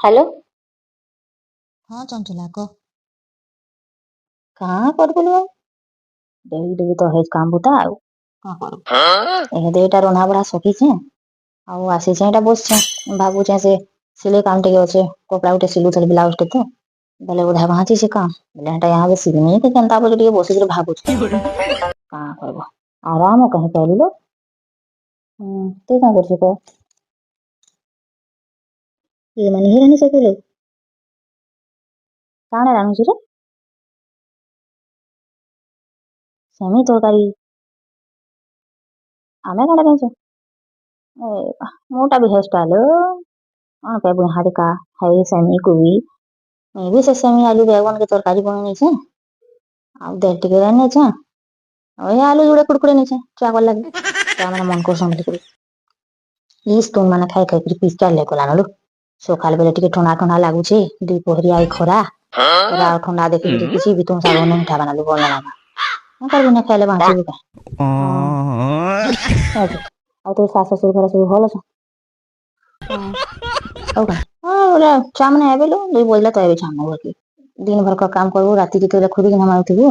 Hello. हाँ चंचला कह। कहाँ कर बोलू डेली डेली तो हेज काम बुता ଆଉ କଣ କରୁ ଏ ଦେଟା ରନ୍ଧା ବଢା ସକିଛେ ଆଉ ଆସିଛେ ଏଟା ବସଛେ ଭାବୁଛେ ସେ ସିଲେଇ କାମ ଟିକେ ଅଛେ କପड़ा ଗୋଟେ ସିଲୁଥିଲି ବ୍ଲାଉଜ ଟେ ତ ବେଲେ ବୁଧା ଭାଞ୍ଚି ସେ କାମ ବେଲେ ହେଟା यहाँ ସିଲମି କି କେନ୍ତା ବୋଲେ ଟିକେ ବସିକିରି ଭାବୁଛେ କାଣା କରବ ଆରାମ କାହିଁ କରିଲ ତୁ କାଁ କରୁଛୁ କହ ଇଏ ମାନେ ହିରାନି ସେ କାଣା ରାନ୍ଧୁଛୁ ରେ ସେମି ତରକାରୀ ଆମେ କାଣା ରାନ୍ଧୁଛୁ मोटा भी हेयर स्टाइल पे बुढ़ारिका है सेमी कोई मैं भी से सेमी आलू बैगन के तरकारी बने छे ଆଉ ଦେହ ଟିକେ ନେଇଛେ ଆଉ ଏ ଆଲୁ ଯୋଡେ କୁଡକୁଡେ ନେଇଛେ ଛୁଆ ଭଲ ଲାଗେ ଛୁଆ ମାନେ ମନ କରୁଛନ୍ ବୋଲି ଇ ସ୍ଟୋନ ମାନେ ଖାଇ ଖାଇକିରି ପିସ୍ତା ଲେଗଲାନ ଲୁ ସକାଳ ବେଲେ ଟିକେ ଥଣ୍ଡା ଥଣ୍ଡା ଲାଗୁଛି ଦୁଇ ପହରିଆ ଏଇ ଖରା ଖରା ଆଉ ଥଣ୍ଡା ଦେଖିକିରି କିଛି ବି ତୁମ ଶାଗ ନୁଁ ଉଠା ବାନାଲୁ ଭଲ ଲାଗ କଣ କରିବୁ ନା ଖାଇଲେ ବାଞ୍ଚିବୁ କା ହଁ ଆଉ ତୋ ଶାଶୁ ଶ୍ୱଶୁର ଘରେ ସବୁ ଭଲ ଅଛ ହଉ କା ହଁ ଛୁଆ ମାନେ ଆଇବେ ଲୋ 2 ବଜଲା ତ ଆଇବେ ଛୁଆ ମାନେ दिन भर का काम करबो राति के खुद की नमाउथिबो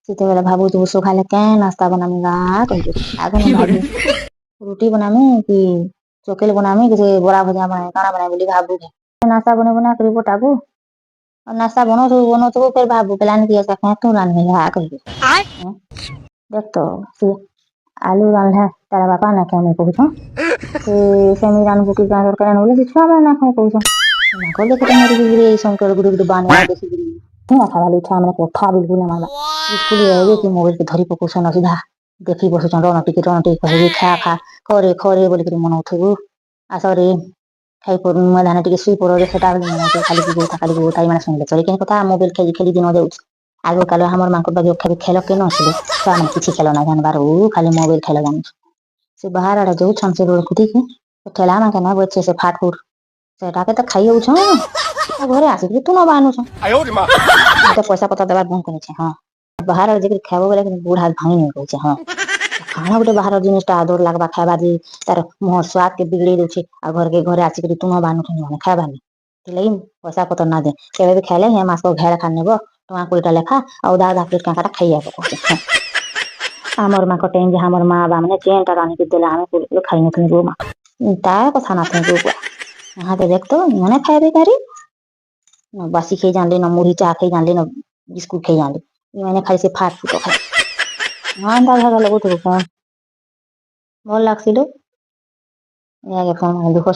ସେତେବେଳେ ଭାବୁଥିବୁ ସକାଳେ କେଁ ନାସ୍ତା ବନାମି ଗା କହିକିରି ଆଗ ମୁଁ ଭାବୁ रुटी बनामी कि चोकेल बनामी कि बड़ा भजा बनाए काଣା बनाए बोली भाबुछे नास्ता बने बना कर बताबू और नास्ता बनौथबू फिर भाबू पेलानी कि ऐसा कह तू रांधे कह देख तो से आलू रांधे तारा बापा ना क्या मैं कहूँ से सेमी रांधबू कि गाजर का बोले से छुआ ना खाए कहूँ ना कर देखे तो मेरी गुरे शंकर गुरे बाने देखी क्या खावा छुआ मैंने कथा बिल्कुल ना मारला स्कूल आइबे कि मोबाइल के धरी पकोसन सीधा देखी बसुछन रण टिके कहबे खा खा खरे खरे बोलिक मनौथबू आसरे खाई मैदान टिके शुई पड़े सेटा मनौथबू खाली गोता मैंने शुणिले चले कहीं कथा मोबाइल खेली खेली दिन जाऊँ आग काल हमार माँ बाबू खेल के नसले छुआ मैंने किसी खेल ना जानबार खाली मोबाइल खेल जान से बाहर आड़े जाऊँ से खुदी ठेला ना कहना बच्चे से फाट फुट सेटा के तो खाई हो घरे आसिक तू न बानुछ मत पैसा पता देवार बंद करे हाँ बाहर आड़े खाइब बोले बुढ़ हाथ भांगी नहीं कहूँ हाँ खाना गोटे बाहर जिनिसटा आदर लगवा खाଇବା जे तार मुह स्वाद के बिगड़े दउछे आ घर के घरे आसिक तू न बानुछ खाइबानी लगी पैसा पतर ना दे केवे भी खाइले हे मास घेर खा नेब टଙ୍କା 20 ଲେଖା ଆଉ ଦାଦା ପ୍ଲେଟ କାଁଟା ଖାଇବାକୁ କହୁଛେ ଆମର ମାଙ୍କ ଟାଇମ ଯେ ଆମର ମା ବା ମାନେ ଚେନଟା ରାନ୍ଧିକି ଦେଲେ ଆମେ ଖାଇ ନଥିଲୁ ଗୋ ମା ତା କଥା ନା थे गो बुआ यहाँ पे देख तो मैंने खाए बेकारी न बासी खाई जानले न मुढ़ी चा खाई जानले न बिस्कुट खाई जानले मैंने खाई से फाट फुट खाई हाँ ता घर लगो तो कौन भल लागसी लो या के फोन दुख